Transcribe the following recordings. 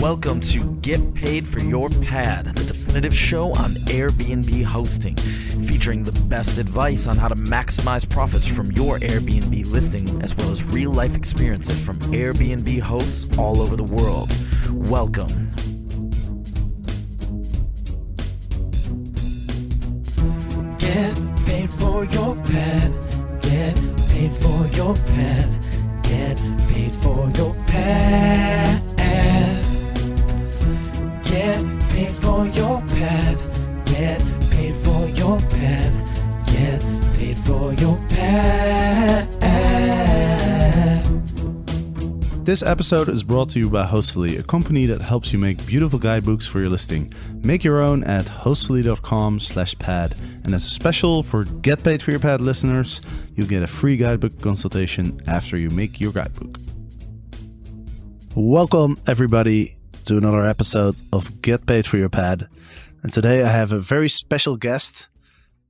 Welcome to Get Paid for Your Pad, the definitive show on Airbnb hosting, featuring the best advice on how to maximize profits from your Airbnb listing, as well as real-life experiences from Airbnb hosts all over the world. Welcome. Get paid for your pad. Get paid for your pad. Get paid for your pad. Get paid for your pad. Get paid for your pad. Get paid for your pad. This episode is brought to you by Hostfully, a company that helps you make beautiful guidebooks for your listing. Make your own at hostfully.com/pad. And as a special for Get Paid for Your Pad listeners, you get a free guidebook consultation after you make your guidebook. Welcome everybody to another episode of Get Paid for Your Pad. And today I have a very special guest.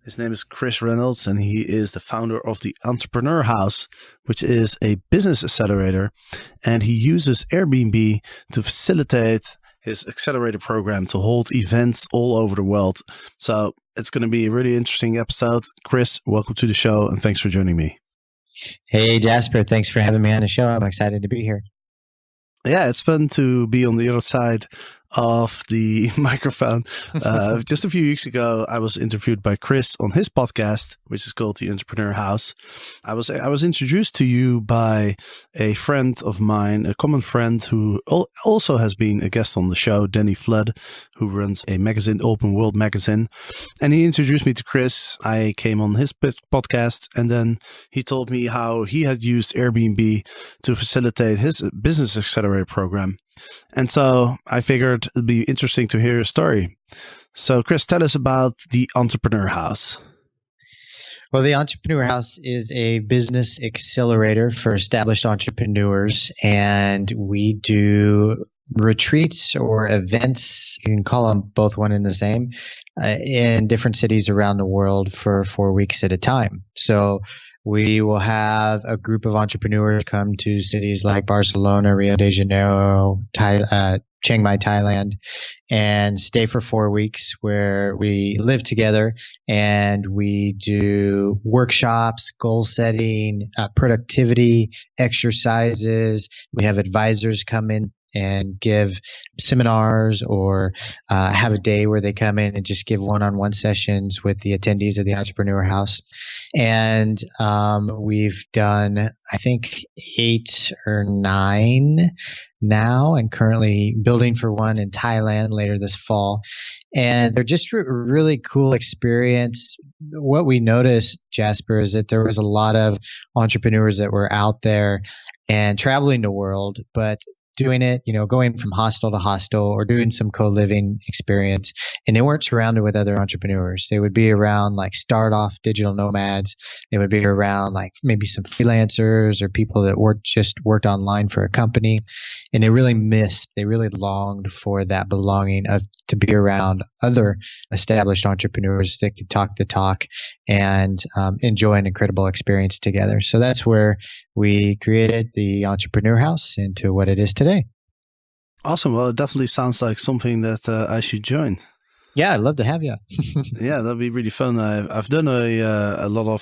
His name is Chris Reynolds, and he is the founder of the Entrepreneur House, which is a business accelerator. And he uses Airbnb to facilitate his accelerator program to hold events all over the world. So it's going to be a really interesting episode. Chris, welcome to the show, and thanks for joining me. Hey, Jasper. Thanks for having me on the show. I'm excited to be here. Yeah, it's fun to be on the other side of the microphone. Just a few weeks ago, I was interviewed by Chris on his podcast, which is called The Entrepreneur House. I was introduced to you by a friend of mine, a common friend who also has been a guest on the show, Danny Flood, who runs a magazine, Open World Magazine. And he introduced me to Chris. I came on his podcast, and then he told me how he had used Airbnb to facilitate his business accelerator program. And so I figured it'd be interesting to hear your story. So Chris, tell us about the Entrepreneur House. Well, the Entrepreneur House is a business accelerator for established entrepreneurs, and we do retreats or events, you can call them both one and the same, in different cities around the world for 4 weeks at a time. So we will have a group of entrepreneurs come to cities like Barcelona, Rio de Janeiro, Chiang Mai, Thailand, and stay for 4 weeks where we live together and we do workshops, goal setting, productivity, exercises. We have advisors come in and give seminars or have a day where they come in and just give one-on-one sessions with the attendees of the Entrepreneur House. And we've done, I think, 8 or 9 now, and currently building for one in Thailand later this fall. And they're just a really cool experience. What we noticed, Jasper, is that there was a lot of entrepreneurs that were out there and traveling the world, but doing it, going from hostel to hostel or doing some co-living experience. And they weren't surrounded with other entrepreneurs. They would be around like start-off digital nomads. They would be around like maybe some freelancers or people that worked online for a company. And they really longed for that belonging to be around other established entrepreneurs that could talk the talk and enjoy an incredible experience together. So that's where we created the Entrepreneur House into what it is today. Awesome. Well, it definitely sounds like something that I should join. Yeah, I'd love to have you. Yeah, that'd be really fun. I've done a lot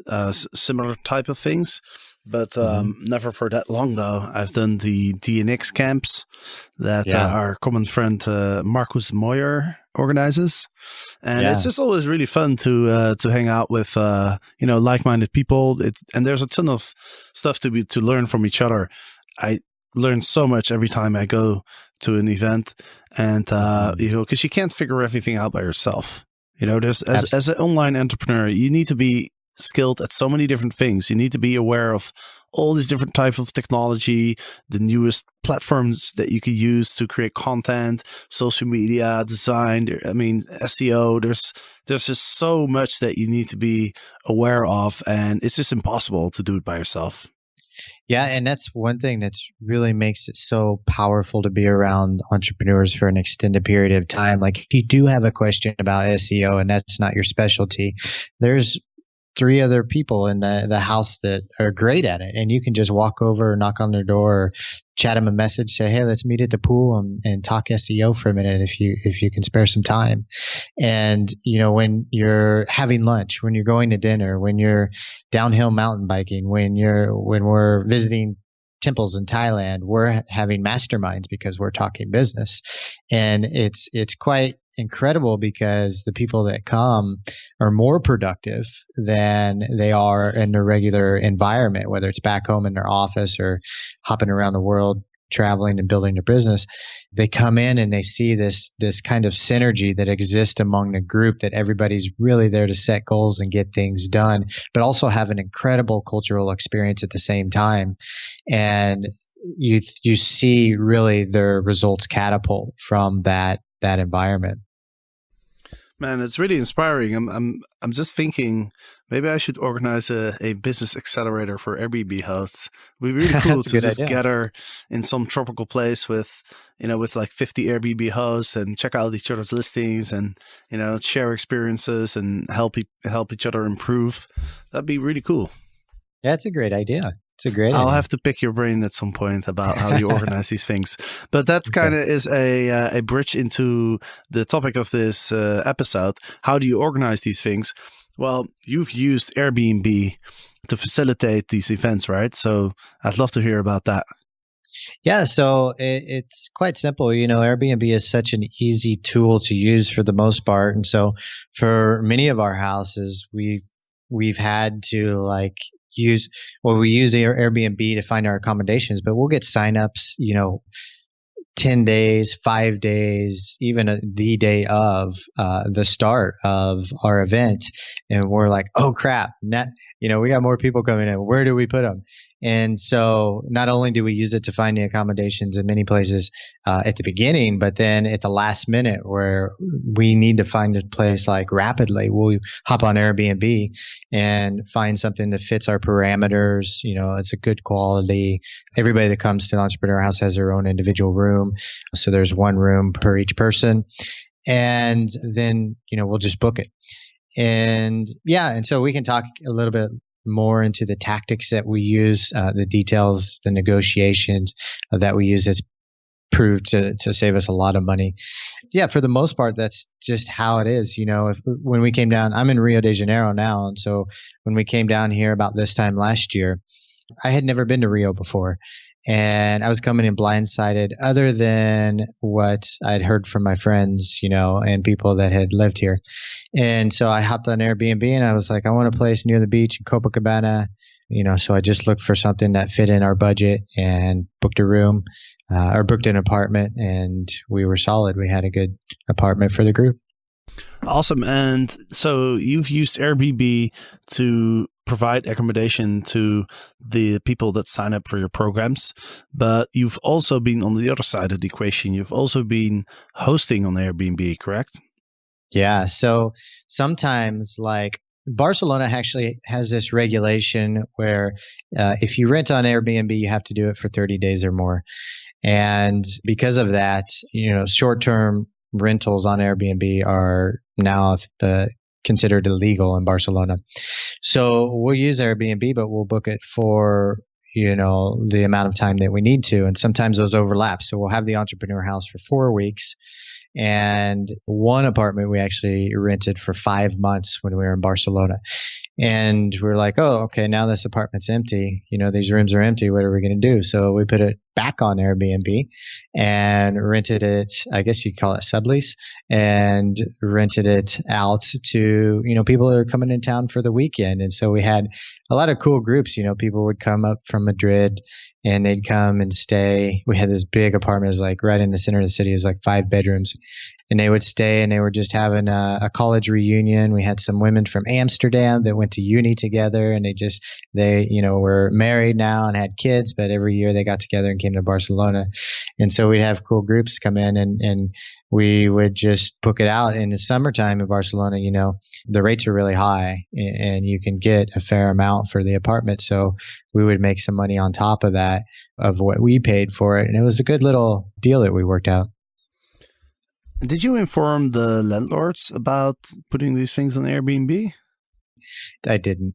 of similar type of things, but never for that long though. I've done the DNX camps that our common friend Marcus Moyer organizes, and it's just always really fun to hang out with like-minded people. And there's a ton of stuff to learn from each other. I learn so much every time I go to an event, and because you can't figure everything out by yourself. There's as an online entrepreneur, you need to be skilled at so many different things. You need to be aware of all these different types of technology, the newest platforms that you could use to create content, social media, design, SEO. There's just so much that you need to be aware of, and it's just impossible to do it by yourself. Yeah, and that's one thing that's really makes it so powerful to be around entrepreneurs for an extended period of time. Like if you do have a question about SEO and that's not your specialty, there's three other people in the house that are great at it. And you can just walk over, knock on their door, or chat them a message, say, hey, let's meet at the pool and talk SEO for a minute if you can spare some time. And, when you're having lunch, when you're going to dinner, when you're downhill mountain biking, when we're visiting temples in Thailand, we're having masterminds because we're talking business. And it's quite incredible because the people that come are more productive than they are in their regular environment, whether it's back home in their office or hopping around the world, traveling and building their business. They come in and they see this kind of synergy that exists among the group, that everybody's really there to set goals and get things done, but also have an incredible cultural experience at the same time. And you see really their results catapult from that environment. Man, it's really inspiring. I'm just thinking maybe I should organize a business accelerator for Airbnb hosts. It'd be really cool to just gather in some tropical place with like 50 Airbnb hosts and check out each other's listings and, share experiences and help each other improve. That'd be really cool. Yeah, it's a great idea. I'll have to pick your brain at some point about how you organize these things. But that kind of is a bridge into the topic of this episode. How do you organize these things? Well, you've used Airbnb to facilitate these events, right? So I'd love to hear about that. Yeah, so it's quite simple. Airbnb is such an easy tool to use for the most part. And so for many of our houses, we've had to we use Airbnb to find our accommodations, but we'll get signups, 10 days, 5 days, even the day of the start of our event. And we're like, oh crap, we got more people coming in. Where do we put them? And so not only do we use it to find the accommodations in many places at the beginning, but then at the last minute where we need to find a place like rapidly, we'll hop on Airbnb and find something that fits our parameters. It's a good quality. Everybody that comes to the Entrepreneur House has their own individual room. So there's one room per each person. And then, we'll just book it. And so we can talk a little bit more into the tactics that we use, the details, the negotiations that we use has proved to save us a lot of money. Yeah, for the most part, that's just how it is. When we came down, I'm in Rio de Janeiro now. And so when we came down here about this time last year, I had never been to Rio before. And I was coming in blindsided, other than what I'd heard from my friends, and people that had lived here. And so I hopped on Airbnb and I was like, I want a place near the beach in Copacabana. So I just looked for something that fit in our budget and booked a room or booked an apartment, and we were solid. We had a good apartment for the group. Awesome. And so you've used Airbnb to provide accommodation to the people that sign up for your programs, but you've also been on the other side of the equation. You've also been hosting on Airbnb, correct? Yeah. So sometimes, like, Barcelona actually has this regulation where if you rent on Airbnb, you have to do it for 30 days or more. And because of that, short-term rentals on Airbnb are now considered illegal in Barcelona. So we'll use Airbnb, but we'll book it for, the amount of time that we need to. And sometimes those overlap. So we'll have the Entrepreneur House for 4 weeks. And one apartment we actually rented for 5 months when we were in Barcelona. And we're like, oh, okay, now this apartment's empty. These rooms are empty. What are we going to do? So we put it back on Airbnb and rented it, I guess you'd call it sublease, and rented it out to, people that are coming in town for the weekend. And so we had a lot of cool groups. People would come up from Madrid and they'd come and stay. We had this big apartment, it was like right in the center of the city. It was like 5 bedrooms. And they would stay and they were just having a college reunion. We had some women from Amsterdam that went to uni together, and they were married now and had kids, but every year they got together and came to Barcelona. And so we'd have cool groups come in and we would just book it out. In the summertime in Barcelona, the rates are really high and you can get a fair amount for the apartment. So we would make some money on top of that, of what we paid for it. And it was a good little deal that we worked out. Did you inform the landlords about putting these things on Airbnb? I didn't.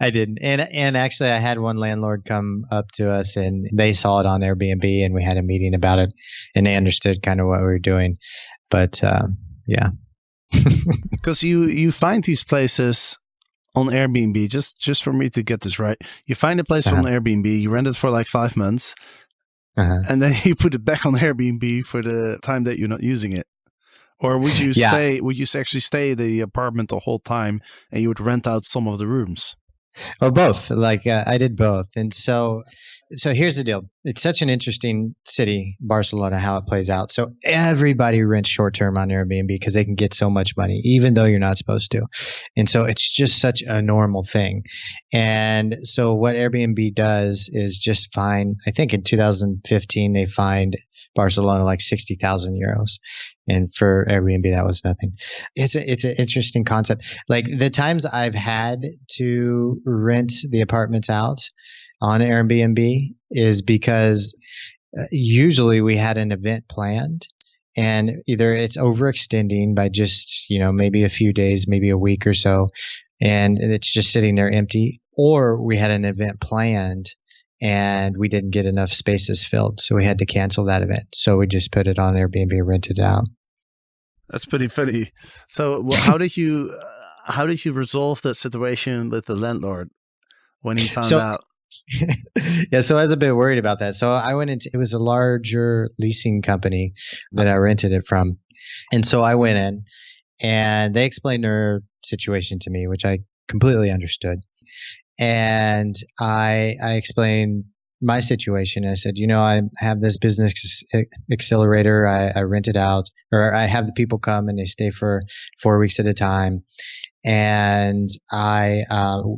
I didn't. And actually I had one landlord come up to us and they saw it on Airbnb and we had a meeting about it and they understood kind of what we were doing. But yeah. Because you find these places on Airbnb, just for me to get this right. You find a place on Airbnb, you rent it for like 5 months, and then you put it back on Airbnb for the time that you're not using it. Or would you stay? Would you actually stay at the apartment the whole time, and you would rent out some of the rooms? Or both. Like I did both. And so here's the deal. It's such an interesting city, Barcelona, how it plays out. So everybody rents short term on Airbnb because they can get so much money, even though you're not supposed to. And so it's just such a normal thing. And so what Airbnb does is just fine. I think in 2015 they fined Barcelona like 60,000 euros. And for Airbnb, that was nothing. It's an interesting concept. Like the times I've had to rent the apartments out on Airbnb is because usually we had an event planned and either it's overextending by just, maybe a few days, maybe a week or so, and it's just sitting there empty, or we had an event planned and we didn't get enough spaces filled. So we had to cancel that event. So we just put it on Airbnb and rented it out. That's pretty funny. So how did you resolve that situation with the landlord when he found out? Yeah, so I was a bit worried about that. So I went into, it was a larger leasing company that I rented it from. And so I went in and they explained their situation to me, which I completely understood. And I explained my situation. I said, I have this business accelerator. I rent it out, or I have the people come and they stay for 4 weeks at a time. And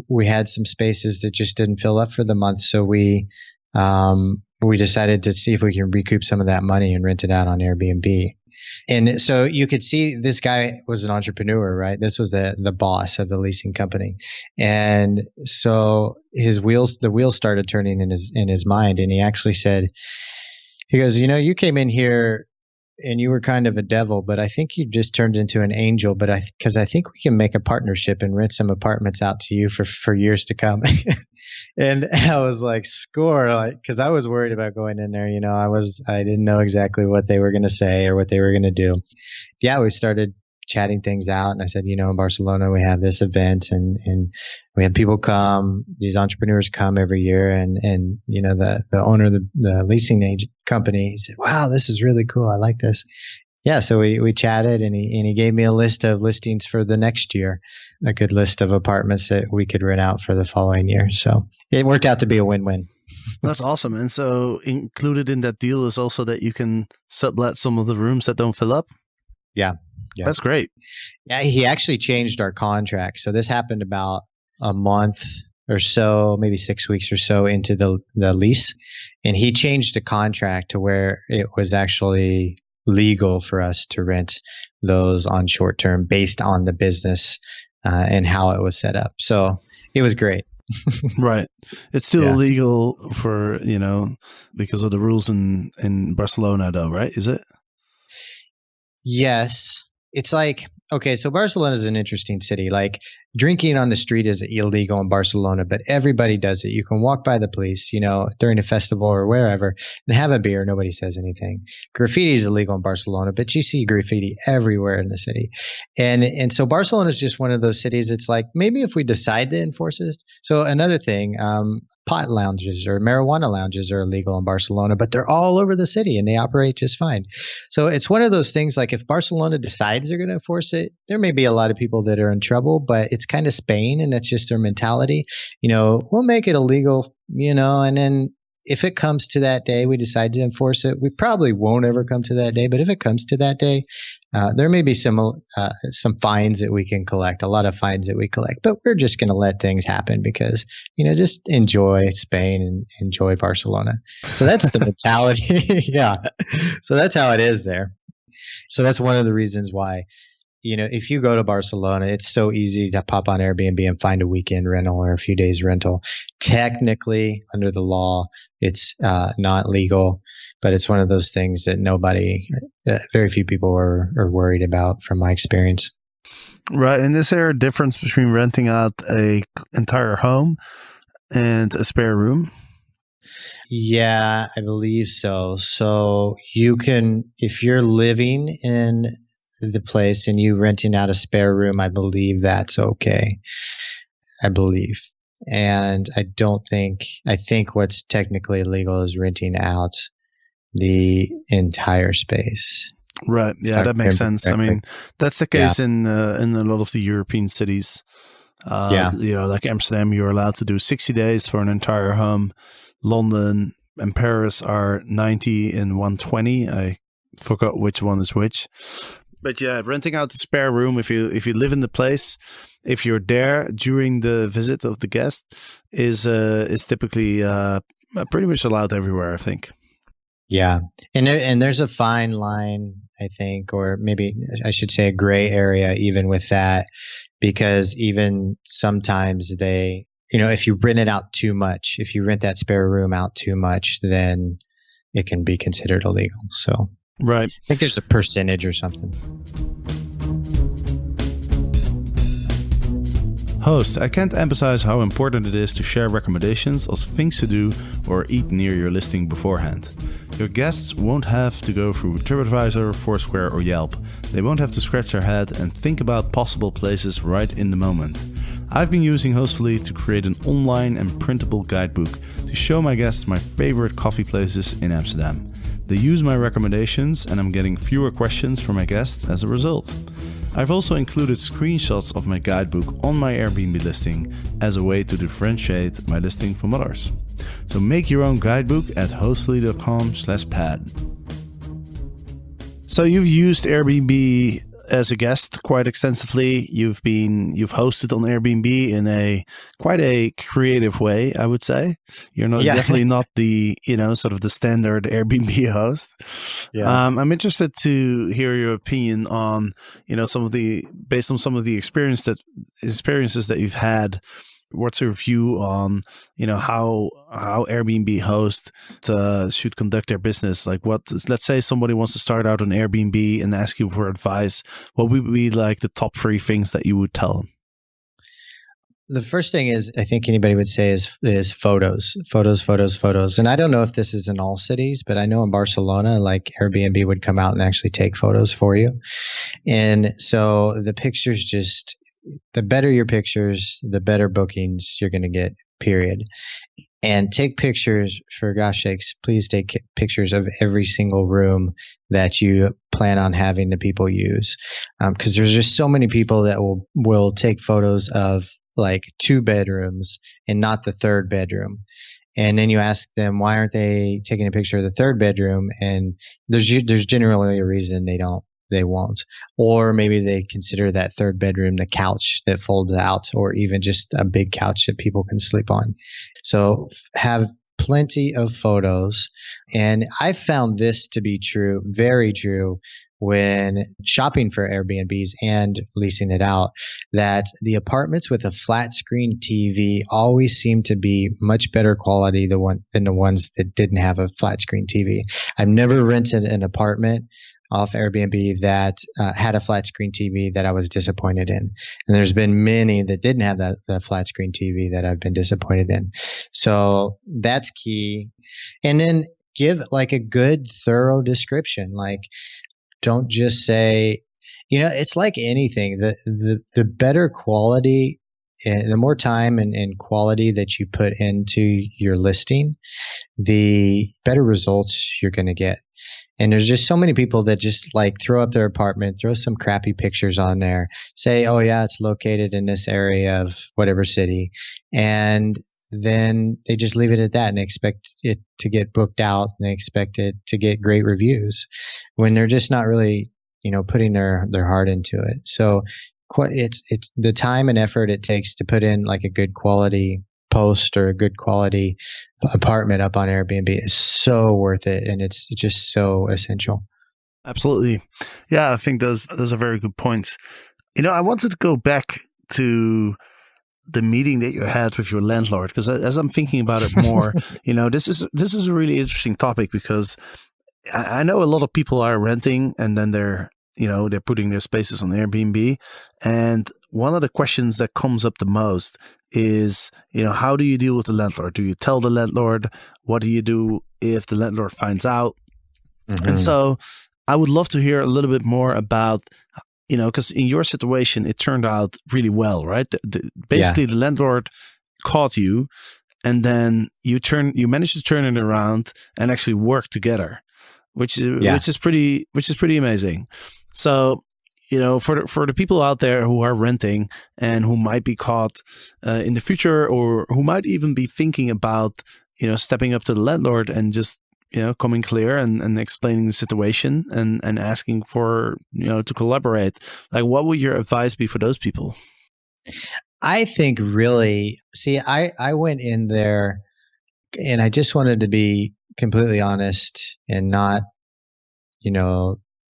we had some spaces that just didn't fill up for the month. So we decided to see if we can recoup some of that money and rent it out on Airbnb. And so you could see this guy was an entrepreneur, right? This was the boss of the leasing company. And so the wheels started turning in his mind. And he actually said, he goes, you came in here and you were kind of a devil, but I think you just turned into an angel. But because I think we can make a partnership and rent some apartments out to you for years to come. And I was like, score, because I was worried about going in there. I didn't know exactly what they were going to say or what they were going to do. Yeah, we started chatting things out, and I said, in Barcelona we have this event, and we have people come. These entrepreneurs come every year, and the owner of the leasing agent company, he said, wow, this is really cool. I like this. Yeah, so we chatted, and he gave me a list of listings for the next year, a good list of apartments that we could rent out for the following year. So it worked out to be a win-win. That's awesome. And so included in that deal is also that you can sublet some of the rooms that don't fill up? Yeah. That's great. Yeah, he actually changed our contract. So this happened about a month or so, maybe 6 weeks or so into the lease. And he changed the contract to where it was actually legal for us to rent those on short term based on the business and how it was set up. So it was great. Right. It's still illegal for, because of the rules in Barcelona though, right? Is it? Yes. It's like, okay, so Barcelona is an interesting city. Like drinking on the street is illegal in Barcelona, but everybody does it. You can walk by the police, during a festival or wherever and have a beer. Nobody says anything. Graffiti is illegal in Barcelona, but you see graffiti everywhere in the city. And so Barcelona is just one of those cities. It's like, maybe if we decide to enforce this. So another thing, pot lounges or marijuana lounges are illegal in Barcelona, but they're all over the city and they operate just fine. So it's one of those things, like if Barcelona decides they're going to enforce it, there may be a lot of people that are in trouble, but it's kind of Spain and that's just their mentality. We'll make it illegal, and then if it comes to that day, we decide to enforce it. We probably won't ever come to that day, but if it comes to that day, there may be some fines that we can collect, a lot of fines that we collect, but we're just going to let things happen because, just enjoy Spain and enjoy Barcelona. So that's the mentality. Yeah. So that's how it is there. So that's one of the reasons why, if you go to Barcelona, it's so easy to pop on Airbnb and find a weekend rental or a few days rental. Technically, under the law, it's not legal, but it's one of those things that very few people are worried about from my experience. Right. And is there a difference between renting out a entire home and a spare room? Yeah, I believe so. So you can, if you're living in the place and you renting out a spare room, I believe that's okay. I believe. And I think what's technically illegal is renting out the entire space. Right. Yeah, that makes sense. I mean, that's the case in a lot of the European cities. Like Amsterdam, you're allowed to do 60 days for an entire home. London and Paris are 90 and 120. I forgot which one is which. But yeah, renting out the spare room, if you live in the place, if you're there during the visit of the guest, is typically pretty much allowed everywhere, I think. Yeah, and there's a fine line, I think, or maybe I should say a gray area even with that, because even sometimes they, if you rent it out too much, if you rent that spare room out too much, then it can be considered illegal. So right, I think there's a percentage or something. Host, I can't emphasize how important it is to share recommendations of things to do or eat near your listing beforehand. Your guests won't have to go through TripAdvisor, Foursquare, or Yelp. They won't have to scratch their head and think about possible places right in the moment. I've been using Hostfully to create an online and printable guidebook to show my guests my favorite coffee places in Amsterdam. They use my recommendations and I'm getting fewer questions from my guests as a result. I've also included screenshots of my guidebook on my Airbnb listing as a way to differentiate my listing from others. So make your own guidebook at hostfully.com/pad. So you've used Airbnb as a guest quite extensively. You've hosted on Airbnb in quite a creative way, I would say. You're definitely not the, sort of the standard Airbnb host. Yeah. I'm interested to hear your opinion on, based on some of the experiences that you've had. What's your view on, how Airbnb hosts should conduct their business? Like, let's say somebody wants to start out on Airbnb and ask you for advice. What would be like the top 3 things that you would tell them? The first thing is, I think anybody would say is photos. And I don't know if this is in all cities, but I know in Barcelona, like Airbnb would come out and actually take photos for you. And so the pictures the better your pictures, the better bookings you're going to get, period. And take pictures, for gosh sakes, please take pictures of every single room that you plan on having the people use. Because there's just so many people that will take photos of like 2 bedrooms and not the 3rd bedroom. And then you ask them, why aren't they taking a picture of the 3rd bedroom? And there's generally a reason they won't. Or maybe they consider that 3rd bedroom the couch that folds out, or even just a big couch that people can sleep on. So have plenty of photos. And I found this to be true, very true, when shopping for Airbnbs and leasing it out, that the apartments with a flat screen TV always seem to be much better quality than the ones that didn't have a flat screen TV. I've never rented an apartment off Airbnb that had a flat screen TV that I was disappointed in. And there's been many that didn't have that flat screen TV that I've been disappointed in. So that's key. And then give like a good, thorough description. Like, don't just say, it's like anything. The better quality, the more time and quality that you put into your listing, the better results you're going to get. And there's just so many people that just like throw up their apartment, throw some crappy pictures on there, say, oh yeah, it's located in this area of whatever city. And then they just leave it at that and expect it to get booked out and they expect it to get great reviews when they're just not really, putting their heart into it. So it's the time and effort it takes to put in like a good quality post or a good quality apartment up on Airbnb is so worth it, and it's just so essential. Absolutely. Yeah, I think those are very good points. I wanted to go back to the meeting that you had with your landlord, because as I'm thinking about it more, this is a really interesting topic, because I know a lot of people are renting and then they're they're putting their spaces on Airbnb. And one of the questions that comes up the most is, how do you deal with the landlord? Do you tell the landlord? What do you do if the landlord finds out? Mm-hmm. And so I would love to hear a little bit more about, because in your situation, it turned out really well, right? Basically, the landlord caught you, and then you managed to turn it around and actually work together, which is pretty amazing. So, for the people out there who are renting and who might be caught in the future, or who might even be thinking about, stepping up to the landlord and just, coming clear and explaining the situation and asking for, to collaborate, like, what would your advice be for those people? I think really, I went in there and I just wanted to be completely honest and not,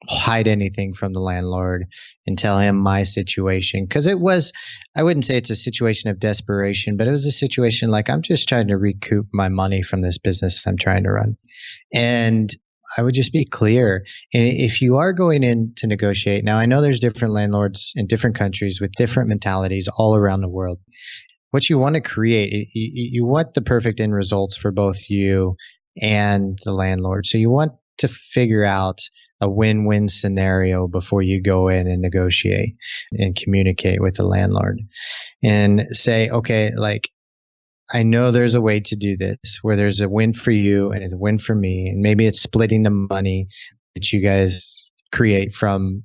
hide anything from the landlord and tell him my situation. Because I wouldn't say it's a situation of desperation, but it was a situation like I'm just trying to recoup my money from this business that I'm trying to run. And I would just be clear. And if you are going in to negotiate, now I know there's different landlords in different countries with different mentalities all around the world. What you want to create, you want the perfect end results for both you and the landlord. So you want to figure out a win-win scenario before you go in and negotiate and communicate with the landlord and say, okay, like, I know there's a way to do this where there's a win for you and a win for me. And maybe it's splitting the money that you guys create from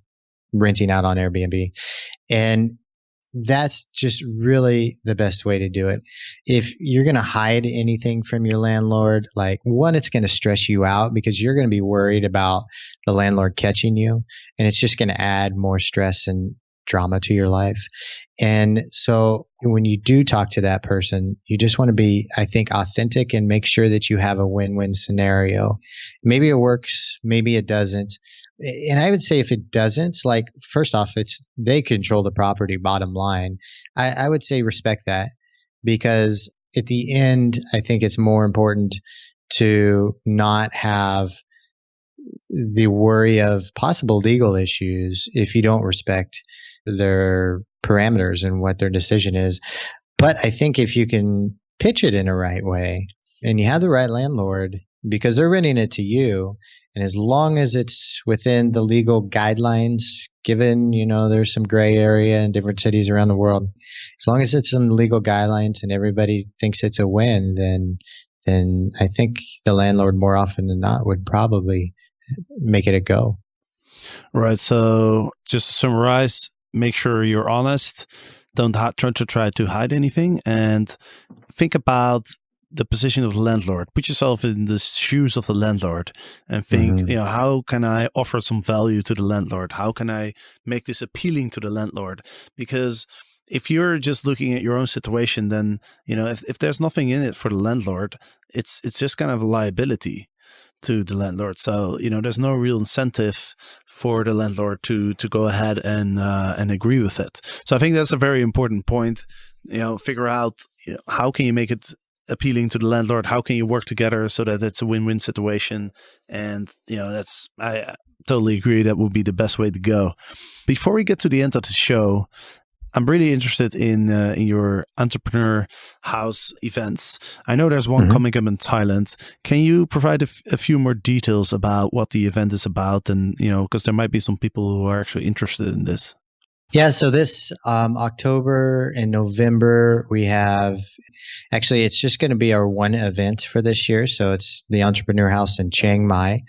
renting out on Airbnb. And that's just really the best way to do it. If you're going to hide anything from your landlord, like, one, it's going to stress you out because you're going to be worried about the landlord catching you, and it's just going to add more stress and drama to your life. And so when you do talk to that person, you just want to be, I think, authentic and make sure that you have a win-win scenario. Maybe it works, maybe it doesn't. And I would say if it doesn't, like, first off, they control the property, bottom line. I would say respect that, because at the end, I think it's more important to not have the worry of possible legal issues if you don't respect their parameters and what their decision is. But I think if you can pitch it in a right way and you have the right landlord, because they're renting it to you, and as long as it's within the legal guidelines, given, there's some gray area in different cities around the world, as long as it's in the legal guidelines and everybody thinks it's a win, then I think the landlord more often than not would probably make it a go. Right. So just to summarize, make sure you're honest. Don't try to hide anything, and think about the position of the landlord. Put yourself in the shoes of the landlord and think, how can I offer some value to the landlord? How can I make this appealing to the landlord? Because if you're just looking at your own situation, then, if there's nothing in it for the landlord, it's just kind of a liability to the landlord. So, there's no real incentive for the landlord to go ahead and agree with it. So I think that's a very important point. Figure out, how can you make it appealing to the landlord? How can you work together so that it's a win-win situation? And, I totally agree that would be the best way to go. Before we get to the end of the show, I'm really interested in your entrepreneur house events. I know there's one coming up in Thailand. Can you provide a few more details about what the event is about? And, because there might be some people who are actually interested in this. Yeah, so this October and November, we have, actually, it's just going to be our one event for this year. So it's the Entrepreneur House in Chiang Mai,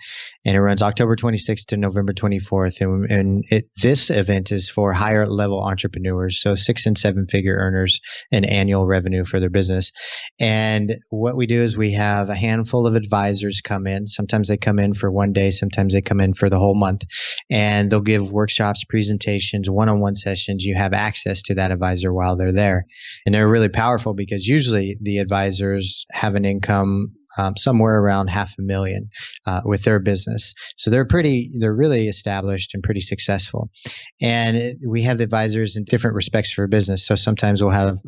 and it runs October 26th to November 24th. And this event is for higher level entrepreneurs, so 6 and 7 figure earners in annual revenue for their business. And what we do is we have a handful of advisors come in. Sometimes they come in for one day, sometimes they come in for the whole month, and they'll give workshops, presentations, one-on-one sessions. You have access to that advisor while they're there. And they're really powerful because usually the advisors have an income somewhere around $500,000. with their business. So they're really established and pretty successful. And we have advisors in different respects for business. So sometimes we'll have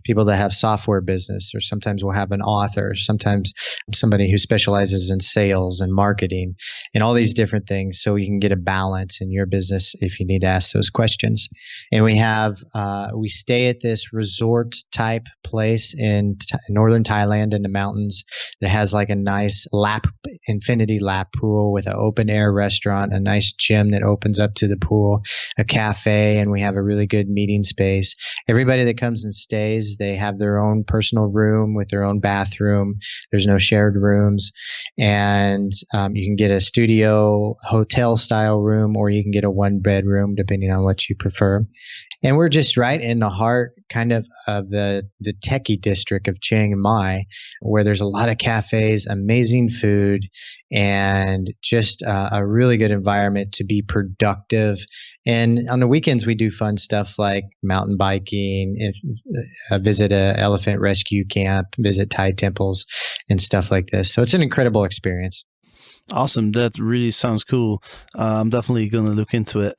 people that have software business, or sometimes we'll have an author, sometimes somebody who specializes in sales and marketing and all these different things. So you can get a balance in your business if you need to ask those questions. And we stay at this resort type place in northern Thailand in the mountains that has like a nice infinity lap pool with an open air restaurant, a nice gym that opens up to the pool, a cafe, and we have a really good meeting space. Everybody that comes and stays, they have their own personal room with their own bathroom. There's no shared rooms. And you can get a studio hotel style room, or you can get a 1-bedroom depending on what you prefer. And we're just right in the heart kind of the techie district of Chiang Mai, where there's a lot of cafes, amazing food, and just a really good environment to be productive. And on the weekends, we do fun stuff like mountain biking, visit a elephant rescue camp, visit Thai temples, and stuff like this. So it's an incredible experience. Awesome. That really sounds cool. I'm definitely going to look into it.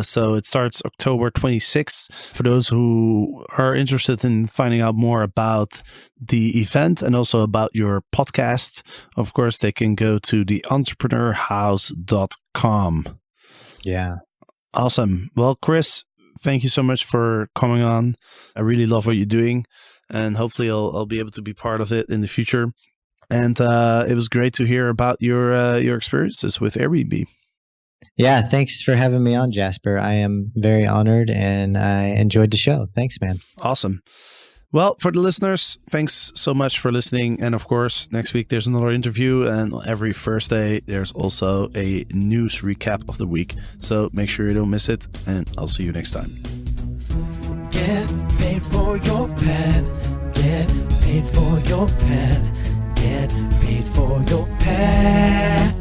So it starts October 26th. For those who are interested in finding out more about the event and also about your podcast, of course, they can go to theentrepreneurs.com. Yeah. Awesome. Well, Chris, thank you so much for coming on. I really love what you're doing, and hopefully I'll be able to be part of it in the future. And it was great to hear about your experiences with Airbnb. Yeah, thanks for having me on, Jasper. I am very honored, and I enjoyed the show. Thanks, man. Awesome. Well, for the listeners, thanks so much for listening. And of course, next week there's another interview, and every Thursday there's also a news recap of the week. So make sure you don't miss it, and I'll see you next time. Get paid for your pad. Get paid for your pad. Get paid for your pad.